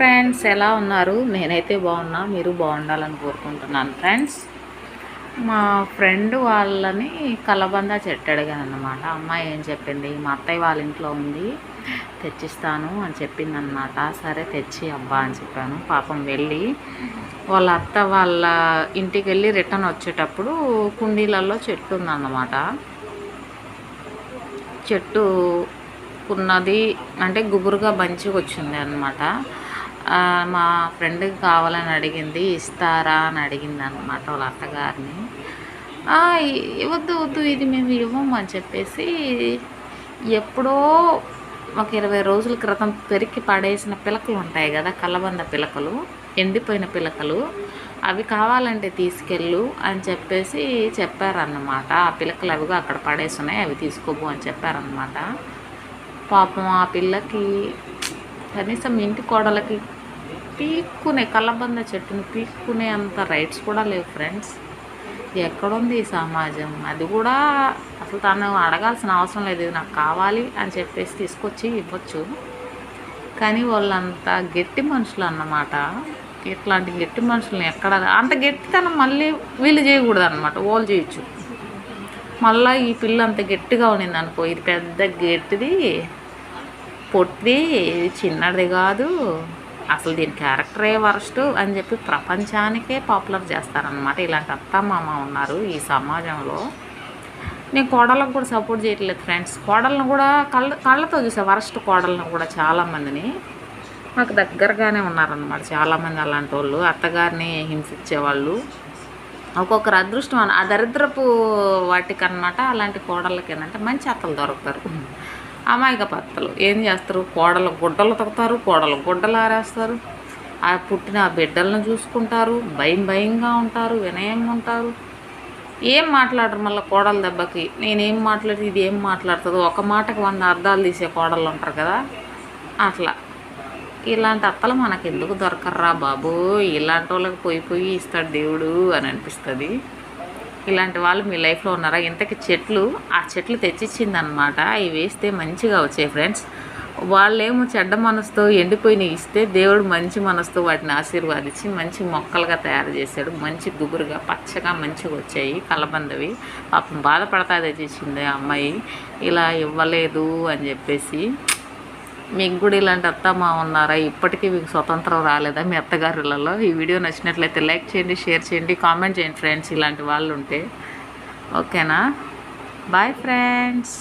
Friends, ఎలా ఉన్నారు? నేనైతే బాగున్నా, మీరు బాగుండాలని కోరుకుంటున్నాను ఫ్రెండ్స్. మా ఫ్రెండ్ వాళ్ళని కలబంద చెట్టు అడిగాను అన్నమాట. అమ్మాయి ఏం చెప్పింది, మా అత్తయ్య వాళ్ళ ఇంట్లో ఉంది, తెచ్చిస్తాను అని చెప్పింది అన్నమాట. సరే తెచ్చి అబ్బా అని చెప్పాను. పాపం వెళ్ళి వాళ్ళ అత్త వాళ్ళ ఇంటికి వెళ్ళి రిటర్న్ వచ్చేటప్పుడు కుండీలలో చెట్టు ఉందన్నమాట. చెట్టు ఉన్నది అంటే గుబురుగా మంచిగా వచ్చింది అన్నమాట. మా ఫ్రెండ్కి కావాలని అడిగింది, ఇస్తారా అని అడిగింది అన్నమాట వాళ్ళ అత్తగారిని. వద్దు వద్దు, ఇది మేము ఇవ్వము అని చెప్పేసి ఎప్పుడో ఒక 20 రోజుల క్రితం పెరికి పడేసిన పిలకలు ఉంటాయి కదా, కలబంద పిలకలు, ఎండిపోయిన పిలకలు, అవి కావాలంటే తీసుకెళ్ళు అని చెప్పేసి చెప్పారన్నమాట. ఆ పిలకలు అవిగా అక్కడ పడేస్తున్నాయి, అవి తీసుకోబో అని చెప్పారన్నమాట. పాపం ఆ పిల్లకి కనీసం ఇంటి కోడలకి పీక్కునే కలబంద చెట్టుని పీక్కునే అంత రైట్స్ కూడా లేవు ఫ్రెండ్స్. ఎక్కడుంది ఈ సమాజం? అది కూడా అసలు తను అడగాల్సిన అవసరం లేదు, ఇది నాకు కావాలి అని చెప్పేసి తీసుకొచ్చి ఇవ్వచ్చు. కానీ వాళ్ళంతా గట్టి మనుషులు అన్నమాట. ఇట్లాంటి గట్టి మనుషుల్ని ఎక్కడ అంత గట్టితనం మళ్ళీ వీళ్ళు చేయకూడదు అన్నమాట, వాళ్ళు చేయొచ్చు. మళ్ళీ ఈ పిల్ల అంత గట్టిగా ఉండింది అనుకో, ఇది పెద్ద గట్టిది, పొట్టిది, చిన్నది కాదు, అసలు దీని క్యారెక్టరే వరస్ట్ అని చెప్పి ప్రపంచానికే పాపులర్ చేస్తారనమాట. ఇలాంటి అత్తమామ ఉన్నారు ఈ సమాజంలో. నేను కోడళ్ళకు కూడా సపోర్ట్ చేయట్లేదు ఫ్రెండ్స్. కోడళ్ళను కూడా కళ్ళతో చూసా, వరస్ట్ కోడళ్ళను కూడా చాలామందిని. మాకు దగ్గరగానే ఉన్నారనమాట చాలామంది అలాంటి వాళ్ళు, అత్తగారిని హింసించేవాళ్ళు. ఒక్కొక్కరు అదృష్టం ఆ దరిద్రపు వాటికి అనమాట. అలాంటి కోడళ్ళకి ఏంటంటే మంచి అత్తలు దొరుకుతారు. అమాయక పత్తలు ఏం చేస్తారు, కోడలు గుడ్డలు తొక్కుతారు, కోడలు గుడ్డలు ఆరేస్తారు, ఆ పుట్టిన బిడ్డలను చూసుకుంటారు, భయంగా ఉంటారు, వినయంగా ఉంటారు, ఏం మాట్లాడరు. మళ్ళీ కోడల దెబ్బకి నేనేం మాట్లాడి ఇది ఏం మాట్లాడుతుందో, ఒక మాటకు 100 అర్థాలు తీసే కోడళ్ళు ఉంటారు కదా, అట్లా. ఇలాంటి అత్తలు మనకు ఎందుకు దొరకర్రా బాబు, ఇలాంటి వాళ్ళకి పోయి ఇస్తాడు దేవుడు అని అనిపిస్తుంది. ఇలాంటి వాళ్ళు మీ లైఫ్లో ఉన్నారా? ఇంతకీ ఆ చెట్లు తెచ్చిచ్చిందనమాట. అవి వేస్తే మంచిగా వచ్చాయి ఫ్రెండ్స్. వాళ్ళేమో చెడ్డ మనసుతో ఎండిపోయినవి ఇస్తే, దేవుడు మంచి మనసుతో వాటిని ఆశీర్వాదించి మంచి మొక్కలుగా తయారు చేశాడు. మంచి గుబురుగా పచ్చగా మంచిగా వచ్చాయి కలబందవి. పాపం బాధపడతా తెచ్చిచ్చింది ఆ అమ్మాయి, ఇలా ఇవ్వలేదు అని చెప్పేసి. మీకు కూడా ఇలాంటి అత్తమ్మ ఉన్నారా? ఇప్పటికీ మీకు స్వతంత్రం రాలేదా మీ అత్తగారులలో? ఈ వీడియో నచ్చినట్లయితే లైక్ చేయండి, షేర్ చేయండి, కామెంట్ చేయండి ఫ్రెండ్స్, ఇలాంటి వాళ్ళు ఉంటే. ఓకేనా? Bye friends.